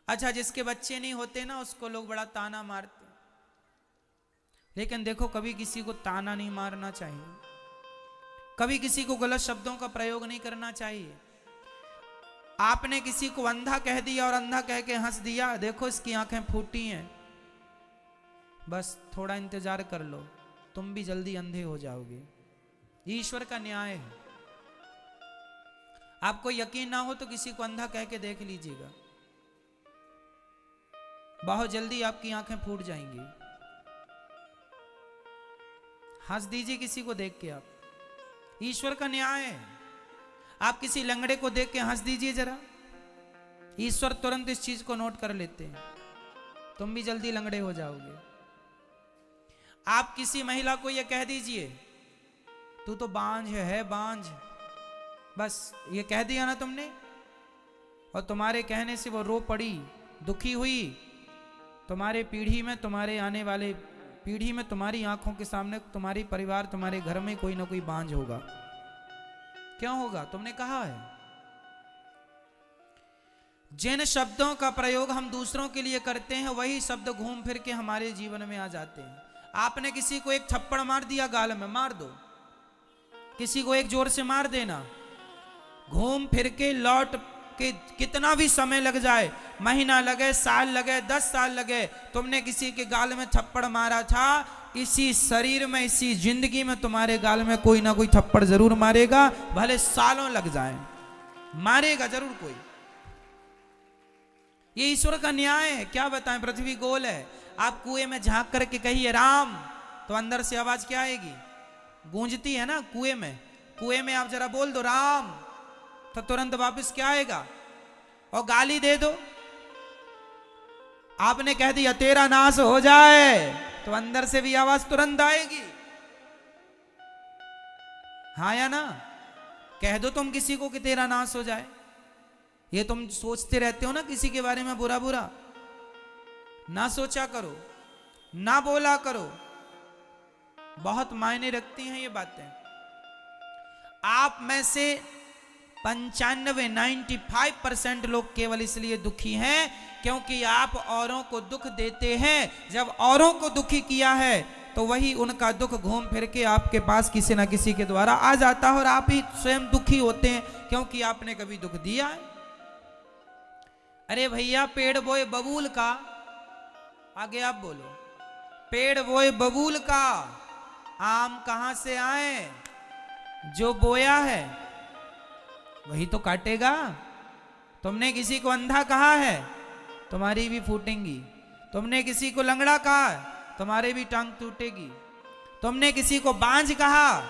अच्छा, जिसके बच्चे नहीं होते ना उसको लोग बड़ा ताना मारते, लेकिन देखो कभी किसी को ताना नहीं मारना चाहिए, कभी किसी को गलत शब्दों का प्रयोग नहीं करना चाहिए। आपने किसी को अंधा कह दिया और अंधा कह के हंस दिया, देखो इसकी आंखें फूटी हैं, बस थोड़ा इंतजार कर लो, तुम भी जल्दी अंधे हो जाओगे। ईश्वर का न्याय है। आपको यकीन ना हो तो किसी को अंधा कह के देख लीजिएगा, बहुत जल्दी आपकी आंखें फूट जाएंगी। हंस दीजिए किसी को देख के, आप, ईश्वर का न्याय है। आप किसी लंगड़े को देख के हंस दीजिए जरा, ईश्वर तुरंत इस चीज को नोट कर लेते हैं, तुम भी जल्दी लंगड़े हो जाओगे। आप किसी महिला को यह कह दीजिए तू तो बांझ है बांझ, बस ये कह दिया ना तुमने, और तुम्हारे कहने से वो रो पड़ी, दुखी हुई, तुम्हारे पीढ़ी में, तुम्हारे आने वाले पीढ़ी में, तुम्हारी आंखों के सामने तुम्हारी परिवार, तुम्हारे घर में कोई ना कोई बांझ होगा। क्यों होगा? तुमने कहा है। जिन शब्दों का प्रयोग हम दूसरों के लिए करते हैं वही शब्द घूम फिर के हमारे जीवन में आ जाते हैं। आपने किसी को एक थप्पड़ मार दिया, गाल में मार दो, किसी को एक जोर से मार देना, घूम फिर के लौट के कितना भी समय लग जाए, महीना लगे, साल लगे, 10 साल लगे, तुमने किसी के गाल में थप्पड़ मारा था, इसी शरीर में, इसी जिंदगी में तुम्हारे गाल में कोई ना कोई थप्पड़ जरूर मारेगा, भले सालों लग जाए, मारेगा जरूर कोई। ये ईश्वर का न्याय है। क्या बताएं, पृथ्वी गोल है। आप कुएं में झांक करके कहिए राम, तो अंदर से आवाज क्या आएगी? गूंजती है ना कुएं में। कुएं में आप जरा बोल दो राम, तो तुरंत वापस क्या आएगा? और गाली दे दो, आपने कह दिया तेरा नाश हो जाए, तो अंदर से भी आवाज तुरंत आएगी। हाँ या ना? कह दो तुम किसी को कि तेरा नाश हो जाए, ये तुम सोचते रहते हो ना किसी के बारे में बुरा बुरा, ना सोचा करो, ना बोला करो, बहुत मायने रखती हैं ये बातें। आप में से 95% लोग केवल इसलिए दुखी हैं क्योंकि आप औरों को दुख देते हैं। जब औरों को दुखी किया है तो वही उनका दुख घूम फिर के आपके पास किसी ना किसी के द्वारा आ जाता है, और आप ही स्वयं दुखी होते हैं क्योंकि आपने कभी दुख दिया है। अरे भैया, पेड़ बोए बबूल का, आगे आप बोलो, पेड़ बोए बबूल का, आम कहां से आए? जो बोया है वही तो काटेगा। तुमने किसी को अंधा कहा है, तुम्हारी भी फूटेंगी। तुमने किसी को लंगड़ा कहा, तुम्हारे भी टांग टूटेगी। तुमने किसी को बांझ कहा,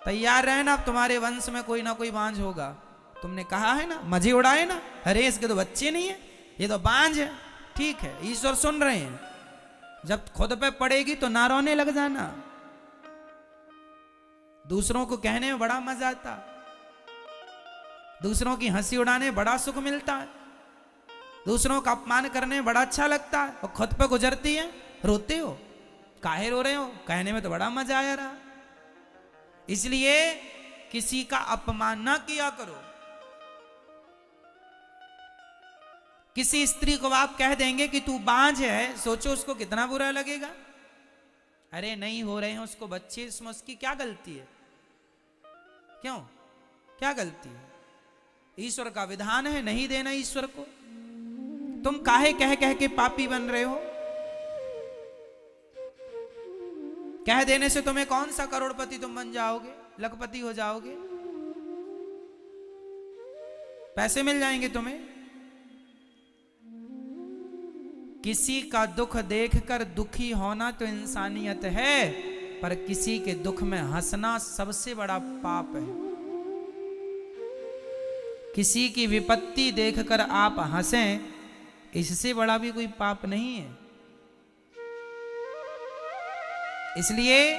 तैयार रहना, तुम्हारे वंश में कोई ना कोई बांझ होगा। तुमने कहा है ना, मजे उड़ाए ना, अरे इसके तो बच्चे नहीं है, ये तो बांझ है। ठीक है, ईश्वर सुन रहे हैं, जब खुद पे पड़ेगी तो ना रोने लग जाना। दूसरों को कहने में बड़ा मजा आता, दूसरों की हंसी उड़ाने में बड़ा सुख मिलता है, दूसरों का अपमान करने में बड़ा अच्छा लगता है, और खुद पे गुजरती है, रोते हो, काहे रो रहे हो? कहने में तो बड़ा मजा आया रहा। इसलिए किसी का अपमान ना किया करो। किसी स्त्री को आप कह देंगे कि तू बांझ है, सोचो उसको कितना बुरा लगेगा। अरे नहीं हो रहे हैं उसको बच्चे, इसमें उसकी क्या गलती है? क्यों, क्या गलती है? ईश्वर का विधान है नहीं देना ईश्वर को। तुम काहे कह कह के पापी बन रहे हो? कह देने से तुम्हें कौन सा करोड़पति तुम बन जाओगे, लखपति हो जाओगे, पैसे मिल जाएंगे तुम्हें। किसी का दुख देखकर दुखी होना तो इंसानियत है, पर किसी के दुख में हंसना सबसे बड़ा पाप है। किसी की विपत्ति देखकर आप हंसें, इससे बड़ा भी कोई पाप नहीं है। इसलिए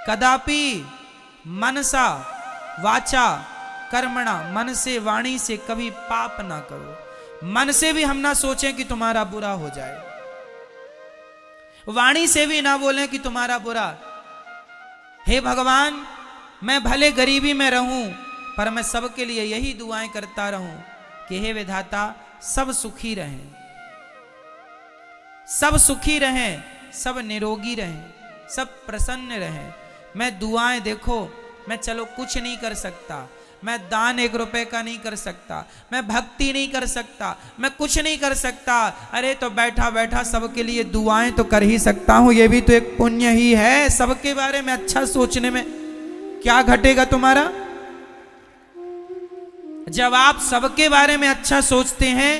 कदापि मनसा वाचा कर्मणा, मन से वाणी से कभी पाप ना करो। मन से भी हम ना सोचें कि तुम्हारा बुरा हो जाए, वाणी से भी ना बोलें कि तुम्हारा बुरा। हे भगवान, मैं भले गरीबी में रहूं पर मैं सबके लिए यही दुआएं करता रहूं कि हे विधाता, सब सुखी रहें, सब सुखी रहें, सब निरोगी रहें, सब प्रसन्न रहें। मैं दुआएं, देखो मैं चलो कुछ नहीं कर सकता, मैं दान 1 रुपए का नहीं कर सकता, मैं भक्ति नहीं कर सकता, मैं कुछ नहीं कर सकता, अरे तो बैठा बैठा सबके लिए दुआएं तो कर ही सकता हूं, ये भी तो एक पुण्य ही है। सबके बारे में अच्छा सोचने में क्या घटेगा तुम्हारा? जब आप सबके बारे में अच्छा सोचते हैं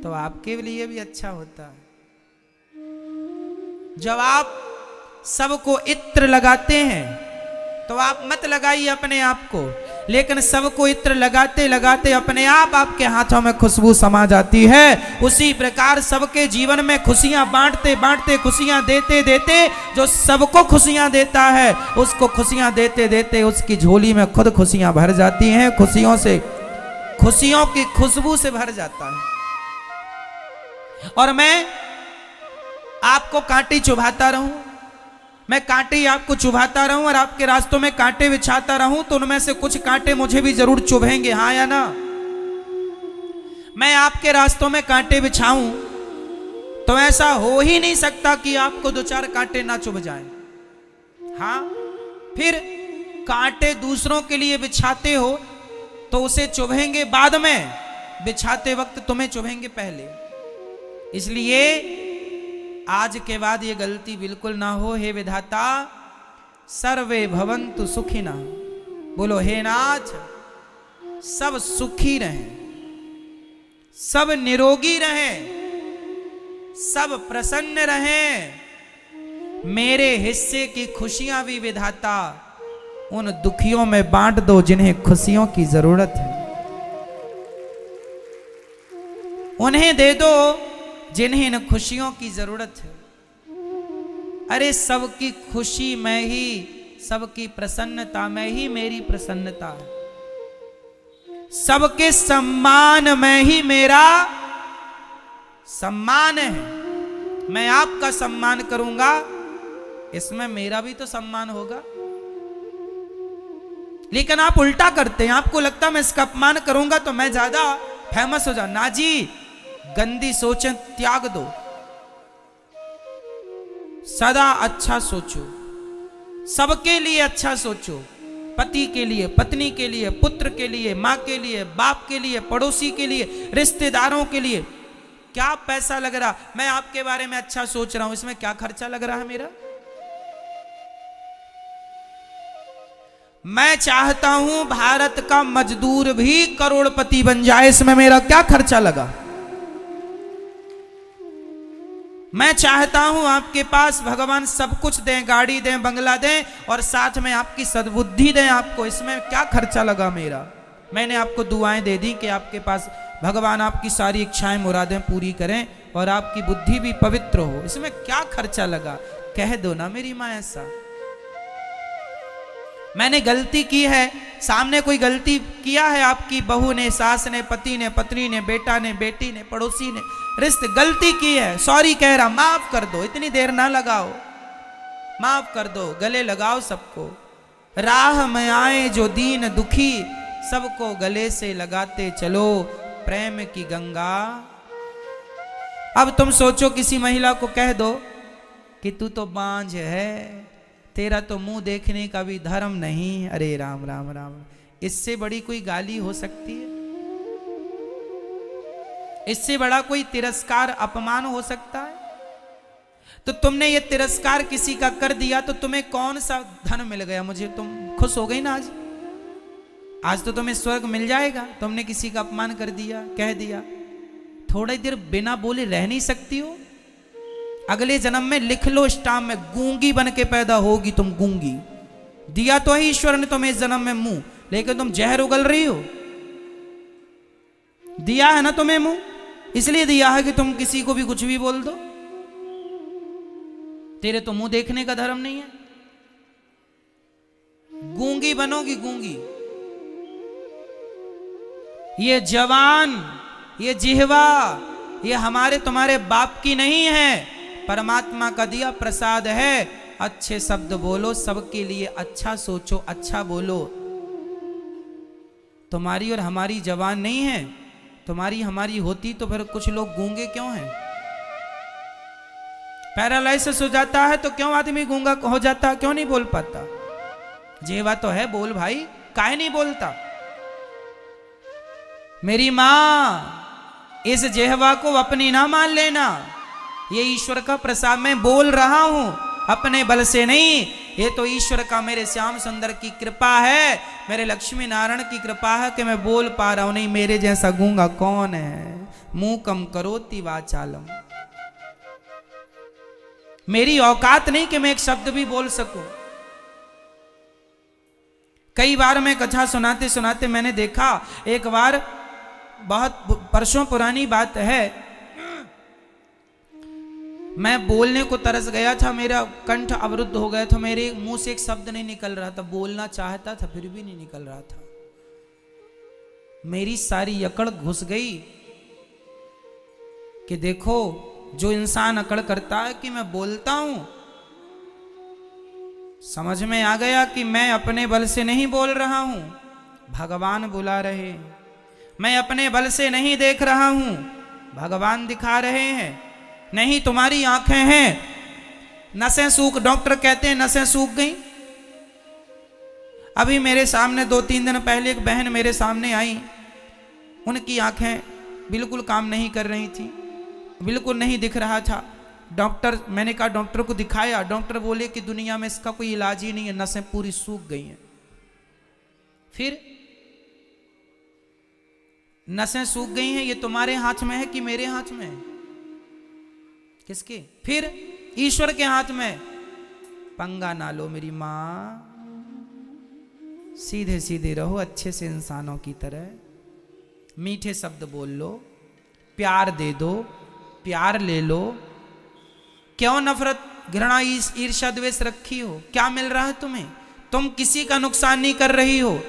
तो आपके लिए भी अच्छा होता है। जब आप सबको इत्र लगाते हैं तो आप मत लगाइए अपने आप को, लेकिन सबको इत्र लगाते लगाते अपने आप आपके हाथों में खुशबू समा जाती है। उसी प्रकार सबके जीवन में खुशियां बांटते बांटते, खुशियां देते देते, जो सबको खुशियां देता है उसको खुशियां देते देते उसकी झोली में खुद खुशियां भर जाती हैं, खुशियों से, खुशियों की खुशबू से भर जाता है। और मैं आपको कांटे चुभाता रहूं, मैं कांटे आपको चुभाता रहूं और आपके रास्तों में कांटे बिछाता रहूं, तो उनमें से कुछ कांटे मुझे भी जरूर चुभेंगे, हाँ या ना? मैं आपके रास्तों में कांटे बिछाऊं तो ऐसा हो ही नहीं सकता कि आपको 2-4 कांटे ना चुभ जाएं। हाँ, फिर कांटे दूसरों के लिए बिछाते हो तो उसे चुभेंगे बाद में, बिछाते वक्त तुम्हें चुभेंगे पहले। इसलिए आज के बाद ये गलती बिल्कुल ना हो। हे विधाता, सर्वे भवन्तु सुखिनः, बोलो हे नाथ, सब सुखी रहें, सब निरोगी रहें, सब प्रसन्न रहें। मेरे हिस्से की खुशियां भी विधाता उन दुखियों में बांट दो जिन्हें खुशियों की जरूरत है, उन्हें दे दो जिन्हें इन खुशियों की जरूरत है। अरे सबकी खुशी में ही, सबकी प्रसन्नता में ही मेरी प्रसन्नता है, सबके सम्मान में ही मेरा सम्मान है। मैं आपका सम्मान करूंगा, इसमें मेरा भी तो सम्मान होगा। लेकिन आप उल्टा करते हैं, आपको लगता है मैं इसका अपमान करूंगा तो मैं ज्यादा फेमस हो जाऊं। ना जी, गंदी सोचें त्याग दो, सदा अच्छा सोचो, सबके लिए अच्छा सोचो, पति के लिए, पत्नी के लिए, पुत्र के लिए, माँ के लिए, बाप के लिए, पड़ोसी के लिए, रिश्तेदारों के लिए। क्या पैसा लग रहा? मैं आपके बारे में अच्छा सोच रहा हूं, इसमें क्या खर्चा लग रहा है मेरा? मैं चाहता हूं भारत का मजदूर भी करोड़पति बन जाए, इसमें मेरा क्या खर्चा लगा? मैं चाहता हूं आपके पास भगवान सब कुछ दें, गाड़ी दें, बंगला दें और साथ में आपकी सद्बुद्धि दें आपको, इसमें क्या खर्चा लगा मेरा? मैंने आपको दुआएं दे दी कि आपके पास भगवान आपकी सारी इच्छाएं मुरादें पूरी करें और आपकी बुद्धि भी पवित्र हो, इसमें क्या खर्चा लगा? कह दो ना मेरी मां ऐसा। मैंने गलती की है, सामने कोई गलती किया है, आपकी बहू ने, सास ने, पति ने, पत्नी ने, बेटा ने, बेटी ने, पड़ोसी ने, रिश्ते, गलती की है, सॉरी कह रहा, माफ कर दो, इतनी देर ना लगाओ, माफ कर दो, गले लगाओ सबको। राह में आए जो दीन दुखी, सबको गले से लगाते चलो प्रेम की गंगा। अब तुम सोचो किसी महिला को कह दो कि तू तो बांझ है, तेरा तो मुंह देखने का भी धर्म नहीं। अरे राम राम राम, इससे बड़ी कोई गाली हो सकती है? इससे बड़ा कोई तिरस्कार, अपमान हो सकता है? तो तुमने ये तिरस्कार किसी का कर दिया तो तुम्हें कौन सा धन मिल गया? मुझे तुम खुश हो गई ना आज? आज तो तुम्हें स्वर्ग मिल जाएगा। तुमने किसी का अपमान कर दिया, कह दिया, थोड़ी देर बिना बोले रह नहीं सकती हो? अगले जन्म में लिख लो स्टाम्प में, गूंगी बन के पैदा होगी तुम, गूंगी। दिया तो है ईश्वर ने तुम्हें इस जन्म में मुंह, लेकिन तुम जहर उगल रही हो। दिया है ना तुम्हें मुंह, इसलिए दिया है कि तुम किसी को भी कुछ भी बोल दो। तेरे तो मुंह देखने का धर्म नहीं है, गूंगी बनोगी, गूंगी। ये जवान, ये जिह्वा, ये हमारे तुम्हारे बाप की नहीं है, परमात्मा का दिया प्रसाद है। अच्छे शब्द बोलो, सबके लिए अच्छा सोचो, अच्छा बोलो। तुम्हारी और हमारी जबान नहीं है, तुम्हारी हमारी होती तो फिर कुछ लोग गूंगे क्यों हैं? पैरालाइसिस हो जाता है तो क्यों आदमी गूंगा हो जाता, क्यों नहीं बोल पाता? जेवा तो है, बोल भाई, काहे नहीं बोलता? मेरी मां, इस जेहवा को अपनी ना मान लेना, ये ईश्वर का प्रसाद। मैं बोल रहा हूं अपने बल से नहीं, ये तो ईश्वर का, मेरे श्याम सुंदर की कृपा है, मेरे लक्ष्मी नारायण की कृपा है कि मैं बोल पा रहा हूं। नहीं मेरे जैसा गूंगा कौन है? मुंह कम करोति वाचालम। मेरी औकात नहीं कि मैं एक शब्द भी बोल सकूं। कई बार मैं कथा सुनाते सुनाते मैंने देखा, एक बार बहुत वर्षों पुरानी बात है, मैं बोलने को तरस गया था, मेरा कंठ अवरुद्ध हो गया था, मेरे मुंह से एक शब्द नहीं निकल रहा था, बोलना चाहता था फिर भी नहीं निकल रहा था। मेरी सारी अकड़ घुस गई कि देखो, जो इंसान अकड़ करता है कि मैं बोलता हूं, समझ में आ गया कि मैं अपने बल से नहीं बोल रहा हूं, भगवान बुला रहे। मैं अपने बल से नहीं देख रहा हूं, भगवान दिखा रहे हैं। नहीं तुम्हारी आंखें हैं, नसें सूख, डॉक्टर कहते हैं नसें सूख गई। अभी मेरे सामने 2-3 दिन पहले एक बहन मेरे सामने आई, उनकी आंखें बिल्कुल काम नहीं कर रही थी, बिल्कुल नहीं दिख रहा था। डॉक्टर, मैंने कहा डॉक्टर को दिखाया, डॉक्टर बोले कि दुनिया में इसका कोई इलाज ही नहीं है, नसें पूरी सूख गई हैं। फिर नसें सूख गई हैं, ये तुम्हारे हाथ में है कि मेरे हाथ में है? किसके? फिर ईश्वर के हाथ में। पंगा ना लो मेरी मां, सीधे सीधे रहो, अच्छे से इंसानों की तरह, मीठे शब्द बोल लो, प्यार दे दो, प्यार ले लो। क्यों नफरत, घृणा, ईर्ष्या, द्वेष रखी हो? क्या मिल रहा है तुम्हें? तुम किसी का नुकसान नहीं कर रही हो।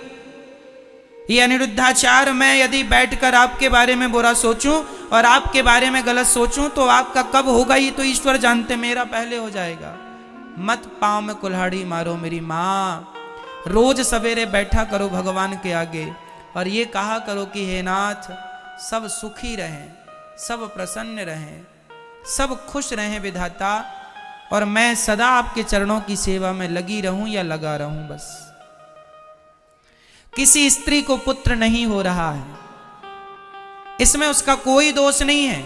ये अनिरुद्धाचार्य, मैं यदि बैठकर आपके बारे में बुरा सोचूं और आपके बारे में गलत सोचूं तो आपका कब होगा ये तो ईश्वर जानते, मेरा पहले हो जाएगा। मत पांव में कुल्हाड़ी मारो मेरी मां। रोज सवेरे बैठा करो भगवान के आगे और ये कहा करो कि हे नाथ, सब सुखी रहें, सब प्रसन्न रहें, सब खुश रहें विधाता, और मैं सदा आपके चरणों की सेवा में लगी रहूं या लगा रहूं बस। किसी स्त्री को पुत्र नहीं हो रहा है, इसमें उसका कोई दोष नहीं है।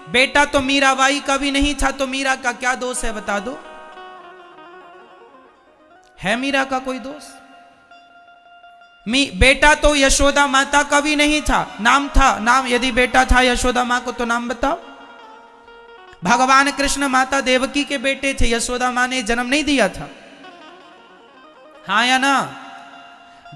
बेटा तो मीराबाई का भी नहीं था, तो मीरा का क्या दोष है बता दो? है मीरा का कोई दोष? बेटा तो यशोदा माता का भी नहीं था, नाम था, नाम यदि बेटा था यशोदा मां को तो नाम बताओ। भगवान कृष्ण माता देवकी के बेटे थे, यशोदा मां ने जन्म नहीं दिया था, हाँ या ना?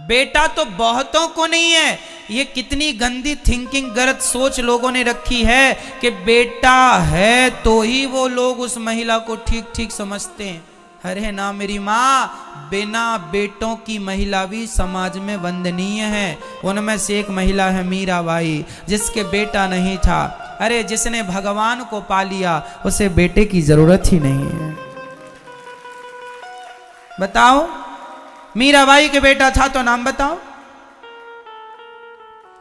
बेटा तो बहुतों को नहीं है। ये कितनी गंदी थिंकिंग, गलत सोच लोगों ने रखी है कि बेटा है तो ही वो लोग उस महिला को ठीक ठीक समझते हैं। अरे ना मेरी माँ, बिना बेटों की महिला भी समाज में वंदनीय है। उनमें से एक महिला है मीराबाई, जिसके बेटा नहीं था। अरे जिसने भगवान को पा लिया उसे बेटे की जरूरत ही नहीं है। बताओ, मीराबाई के बेटा था तो नाम बताओ।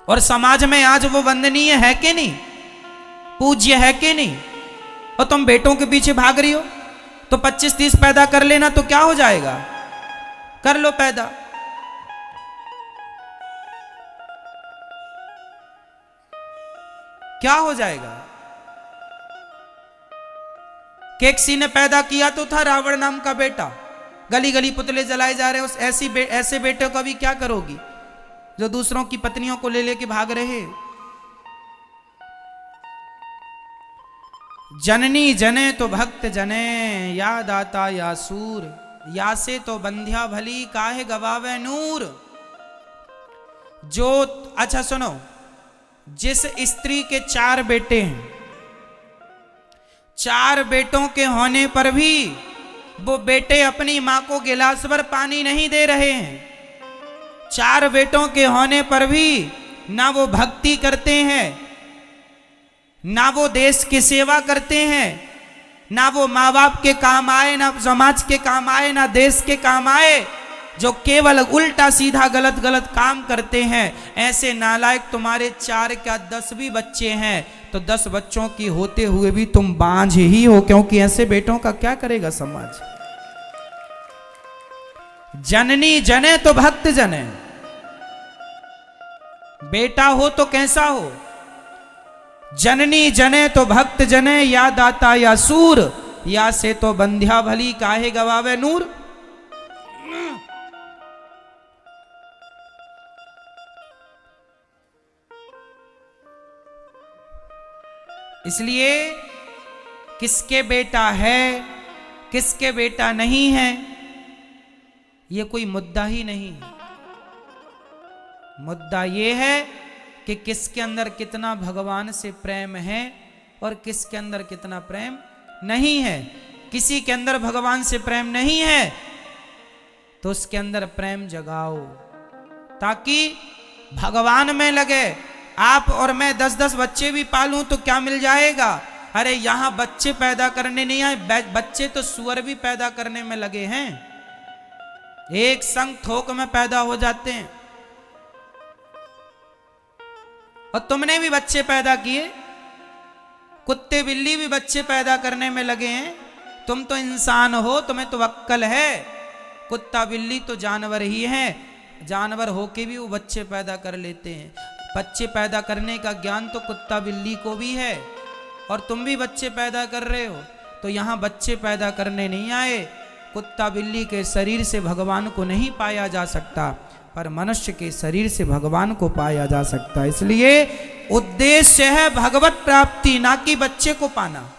और समाज में आज वो वंदनीय है कि नहीं, पूज्य है कि नहीं? और तुम बेटों के पीछे भाग रही हो। तो 25-30 पैदा कर लेना तो क्या हो जाएगा? कर लो पैदा। क्या हो जाएगा? केकसी ने पैदा किया तो था रावण नाम का बेटा, गली गली पुतले जलाए जा रहे हैं। उस ऐसे बेटे को अभी क्या करोगी जो दूसरों की पत्नियों को ले लेके भाग रहे? जननी जने तो भक्त जने, या दाता या सूर, या से तो बंध्या भली, काहे गवावे नूर। जो, अच्छा सुनो, जिस स्त्री के 4 बेटे हैं, 4 बेटों के होने पर भी वो बेटे अपनी मां को गिलास भर पानी नहीं दे रहे हैं। 4 बेटों के होने पर भी ना वो भक्ति करते हैं, ना वो देश की सेवा करते हैं, ना वो माँ बाप के काम आए, ना समाज के काम आए, ना देश के काम आए। जो केवल उल्टा सीधा गलत गलत काम करते हैं, ऐसे नालायक तुम्हारे 4 क्या 10 भी बच्चे हैं तो 10 बच्चों की होते हुए भी तुम बांझ ही हो, क्योंकि ऐसे बेटों का क्या करेगा समाज। जननी जने तो भक्त जने, बेटा हो तो कैसा हो, जननी जने तो भक्त जने, या दाता या सूर, या से तो बंध्या भली काहे गवावे नूर। इसलिए किसके बेटा है किसके बेटा नहीं है ये कोई मुद्दा ही नहीं है। मुद्दा ये है कि किसके अंदर कितना भगवान से प्रेम है और किसके अंदर कितना प्रेम नहीं है। किसी के अंदर भगवान से प्रेम नहीं है तो उसके अंदर प्रेम जगाओ, ताकि भगवान में लगे। आप और मैं 10-10 बच्चे भी पालूं तो क्या मिल जाएगा। अरे यहां बच्चे पैदा करने नहीं आए, बच्चे तो सुअर भी पैदा करने में लगे हैं, एक संग थोक में पैदा हो जाते हैं। और तुमने भी बच्चे पैदा किए, कुत्ते बिल्ली भी बच्चे पैदा करने में लगे हैं। तुम तो इंसान हो, तुम्हें तो अक्ल है। कुत्ता बिल्ली तो जानवर ही है, जानवर होके भी वो बच्चे पैदा कर लेते हैं। बच्चे पैदा करने का ज्ञान तो कुत्ता बिल्ली को भी है, और तुम भी बच्चे पैदा कर रहे हो। तो यहाँ बच्चे पैदा करने नहीं आए। कुत्ता बिल्ली के शरीर से भगवान को नहीं पाया जा सकता, पर मनुष्य के शरीर से भगवान को पाया जा सकता है। इसलिए उद्देश्य है भगवत प्राप्ति, ना कि बच्चे को पाना।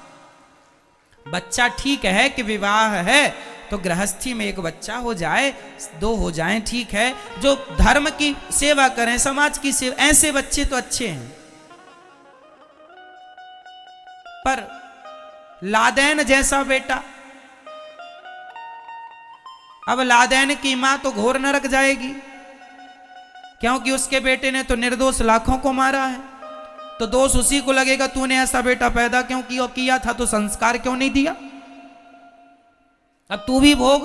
बच्चा ठीक है कि विवाह है तो गृहस्थी में एक बच्चा हो जाए, 2 हो जाएं, ठीक है। जो धर्म की सेवा करें, समाज की सेवा, ऐसे बच्चे तो अच्छे हैं। पर लादेन जैसा बेटा, अब लादेन की मां तो घोर नरक जाएगी, क्योंकि उसके बेटे ने तो निर्दोष लाखों को मारा है। तो दोष उसी को लगेगा, तूने ऐसा बेटा पैदा क्यों किया था, तो संस्कार क्यों नहीं दिया। अब तू भी भोग,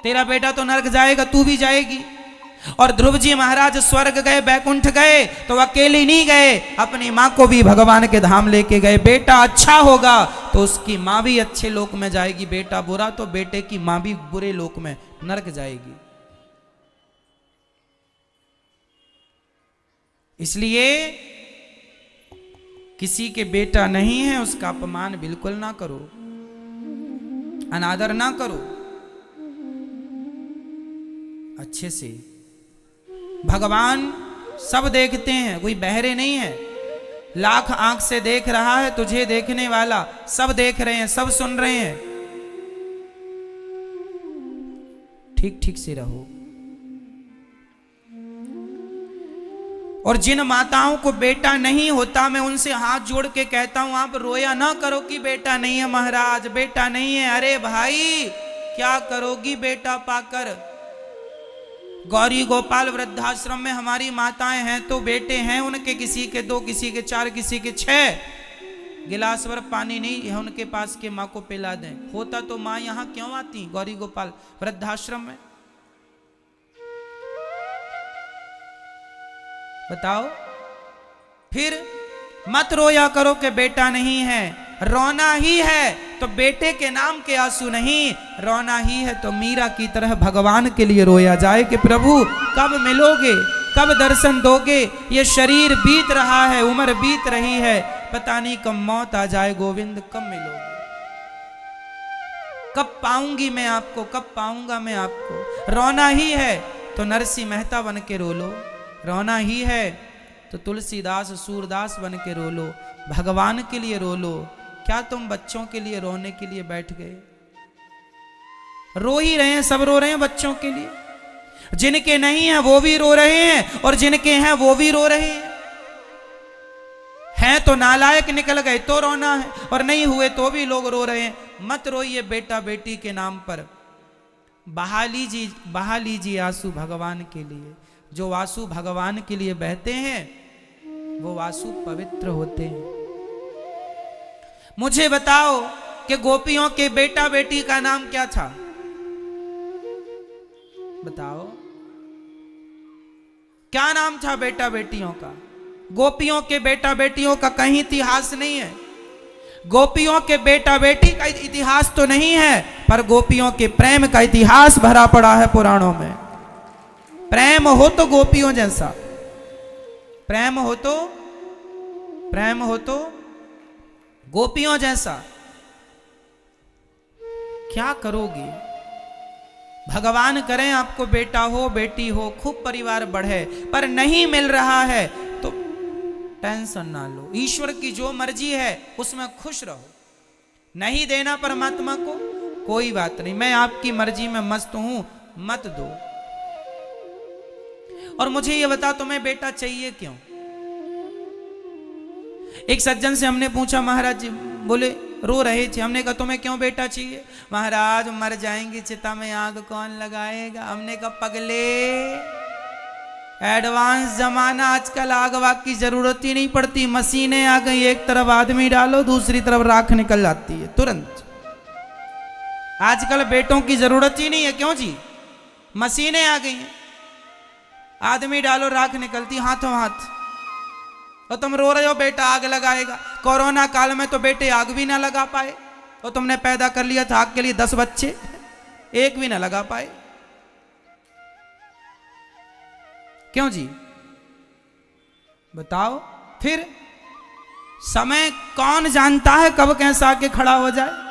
तेरा बेटा तो नरक जाएगा, तू भी जाएगी। और ध्रुव जी महाराज स्वर्ग गए, बैकुंठ गए तो अकेले नहीं गए, अपनी मां को भी भगवान के धाम लेके गए। बेटा अच्छा होगा तो उसकी मां भी अच्छे लोक में जाएगी, बेटा बुरा तो बेटे की मां भी बुरे लोक में नरक जाएगी। इसलिए किसी के बेटा नहीं है उसका अपमान बिल्कुल ना करो, अनादर ना करो। अच्छे से भगवान सब देखते हैं, कोई बहरे नहीं है। लाख आंख से देख रहा है तुझे देखने वाला, सब देख रहे हैं, सब सुन रहे हैं। ठीक ठीक से रहो। और जिन माताओं को बेटा नहीं होता, मैं उनसे हाथ जोड़ के कहता हूं, आप रोया ना करो कि बेटा नहीं है महाराज, बेटा नहीं है। अरे भाई क्या करोगी बेटा पाकर। गौरी गोपाल वृद्धाश्रम में हमारी माताएं हैं तो बेटे हैं उनके, किसी के 2, किसी के 4, किसी के 6 गिलास भर पानी नहीं है उनके पास के माँ को पिला दें। होता तो माँ यहाँ क्यों आती गौरी गोपाल वृद्धाश्रम में, बताओ। फिर मत रोया करो कि बेटा नहीं है। रोना ही है तो बेटे के नाम के आंसू नहीं, रोना ही है तो मीरा की तरह भगवान के लिए रोया जाए कि प्रभु कब मिलोगे, कब दर्शन दोगे। ये शरीर बीत रहा है, उम्र बीत रही है, पता नहीं कब मौत आ जाए गोविंद, कब मिलोगे, कब पाऊंगी मैं आपको, कब पाऊंगा मैं आपको। रोना ही है तो नरसिंह मेहता बन के रो लो, रोना ही है तो तुलसीदास सूरदास बन के रो लो, भगवान के लिए रो लो। क्या तुम बच्चों के लिए रोने के लिए बैठ गए। रो ही रहे हैं, सब रो रहे हैं बच्चों के लिए। जिनके नहीं है वो भी रो रहे हैं और जिनके हैं वो भी रो रहे हैं तो नालायक निकल गए तो रोना है, और नहीं हुए तो भी लोग रो रहे हैं। मत रोइए बेटा बेटी के नाम पर, बहा लीजिए आंसू भगवान के लिए। जो आंसू भगवान के लिए बहते हैं वो आंसू पवित्र होते हैं। मुझे बताओ कि गोपियों के बेटा बेटी का नाम क्या था। बताओ क्या नाम था बेटा बेटियों का? गोपियों के बेटा बेटियों का कहीं इतिहास नहीं है। गोपियों के बेटा बेटी का इतिहास तो नहीं है, पर गोपियों के प्रेम का इतिहास भरा पड़ा है पुराणों में। प्रेम हो तो गोपियों जैसा, प्रेम हो तो गोपियों जैसा। क्या करोगे? भगवान करें आपको बेटा हो बेटी हो, खूब परिवार बढ़े, पर नहीं मिल रहा है तो टेंशन ना लो। ईश्वर की जो मर्जी है उसमें खुश रहो। नहीं देना परमात्मा को, कोई बात नहीं, मैं आपकी मर्जी में मस्त हूं, मत दो। और मुझे ये बता, तुम्हें बेटा चाहिए क्यों? एक सज्जन से हमने पूछा, महाराज जी बोले रो रहे थे, हमने कहा तुम्हें क्यों बेटा चाहिए? महाराज मर जाएंगे, चिता में आग कौन लगाएगा? हमने कहा पगले, एडवांस जमाना, आजकल आग वाग की जरूरत ही नहीं पड़ती, मशीनें आ गई, एक तरफ आदमी डालो दूसरी तरफ राख निकल जाती है तुरंत। आजकल बेटों की जरूरत ही नहीं है, क्यों जी? मशीनें आ गई हैं, आदमी डालो राख निकलती हाथों हाथ। और तुम रो रहे हो बेटा आग लगाएगा। कोरोना काल में तो बेटे आग भी ना लगा पाए, और तुमने पैदा कर लिया था आग के लिए 10 बच्चे, एक भी ना लगा पाए। क्यों जी? बताओ। फिर समय कौन जानता है कब कैसा आके खड़ा हो जाए।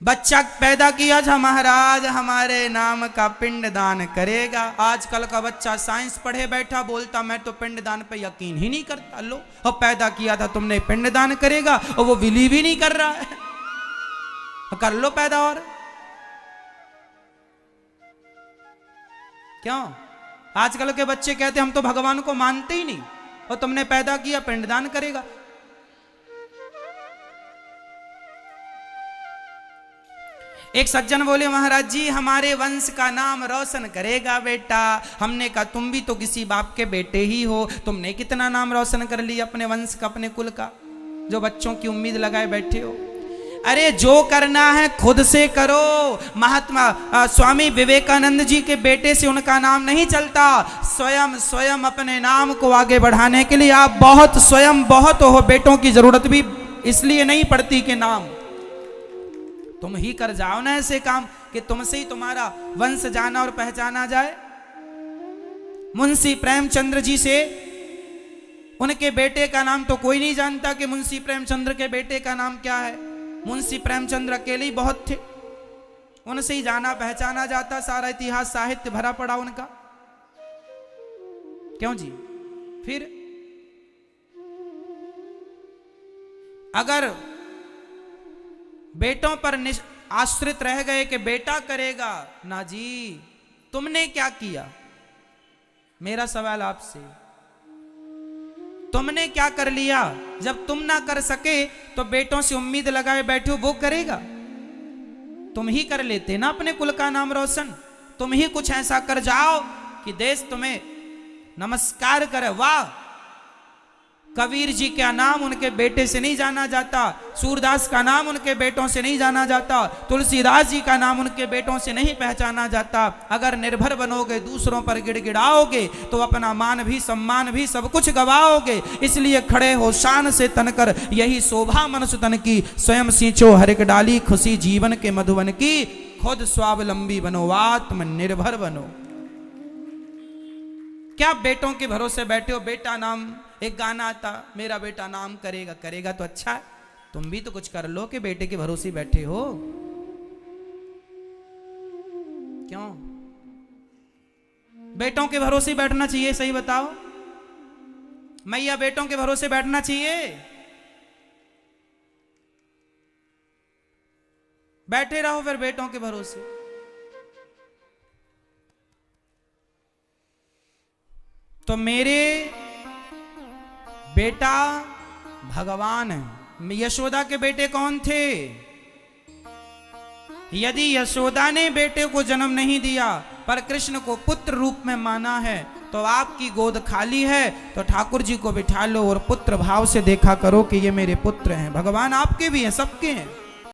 बच्चा पैदा किया था, महाराज हमारे नाम का पिंडदान करेगा। आजकल का बच्चा साइंस पढ़े बैठा, बोलता मैं तो पिंडदान पे यकीन ही नहीं करता। लो, और पैदा किया था तुमने, पिंडदान करेगा, और वो बिलीव ही नहीं कर रहा है। कर लो पैदा। और क्यों? आजकल के बच्चे कहते हम तो भगवान को मानते ही नहीं, और तुमने पैदा किया पिंडदान करेगा। एक सज्जन बोले, महाराज जी हमारे वंश का नाम रोशन करेगा बेटा। हमने कहा तुम भी तो किसी बाप के बेटे ही हो, तुमने कितना नाम रोशन कर लिया अपने वंश का, अपने कुल का, जो बच्चों की उम्मीद लगाए बैठे हो। अरे जो करना है खुद से करो। महात्मा स्वामी विवेकानंद जी के बेटे से उनका नाम नहीं चलता। स्वयं अपने नाम को आगे बढ़ाने के लिए आप स्वयं बहुत हो। बेटों की जरूरत भी इसलिए नहीं पड़ती कि नाम तुम ही कर जाओ ना ऐसे काम कि तुमसे ही तुम्हारा वंश जाना और पहचाना जाए। मुंशी प्रेमचंद्र जी से उनके बेटे का नाम तो कोई नहीं जानता कि मुंशी प्रेमचंद्र के बेटे का नाम क्या है। मुंशी प्रेमचंद्र अकेले ही बहुत थे, उनसे ही जाना पहचाना जाता। सारा इतिहास साहित्य भरा पड़ा उनका। क्यों जी? फिर अगर बेटों पर आश्रित रह गए कि बेटा करेगा, ना जी, तुमने क्या किया? मेरा सवाल आपसे, तुमने क्या कर लिया? जब तुम ना कर सके तो बेटों से उम्मीद लगाए बैठे हो, वो करेगा? तुम ही कर लेते ना अपने कुल का नाम रोशन। तुम ही कुछ ऐसा कर जाओ कि देश तुम्हें नमस्कार करे। वाह, कबीर जी का नाम उनके बेटे से नहीं जाना जाता, सूरदास का नाम उनके बेटों से नहीं जाना जाता, तुलसीदास जी का नाम उनके बेटों से नहीं पहचाना जाता। अगर निर्भर बनोगे, दूसरों पर गिड़गिड़ाओगे तो अपना मान भी सम्मान भी सब कुछ गवाओगे। इसलिए खड़े हो शान से तनकर, यही शोभा मनुष्य तन की। स्वयं सींचो हर एक डाली, खुशी जीवन के मधुबन की। खुद स्वावलंबी बनो, आत्मनिर्भर बनो। क्या बेटों के भरोसे बैठे हो? बेटा नाम, एक गाना आता, मेरा बेटा नाम करेगा। करेगा तो अच्छा है, तुम भी तो कुछ कर लो कि बेटे के भरोसे बैठे हो। क्यों? बेटों के भरोसे बैठना चाहिए? सही बताओ मैया, बेटों के भरोसे बैठना चाहिए? बैठे रहो फिर बेटों के भरोसे। तो मेरे बेटा भगवान है। यशोदा के बेटे कौन थे? यदि यशोदा ने बेटे को जन्म नहीं दिया पर कृष्ण को पुत्र रूप में माना है, तो आपकी गोद खाली है तो ठाकुर जी को बिठा लो और पुत्र भाव से देखा करो कि ये मेरे पुत्र हैं। भगवान आपके भी हैं, सबके हैं।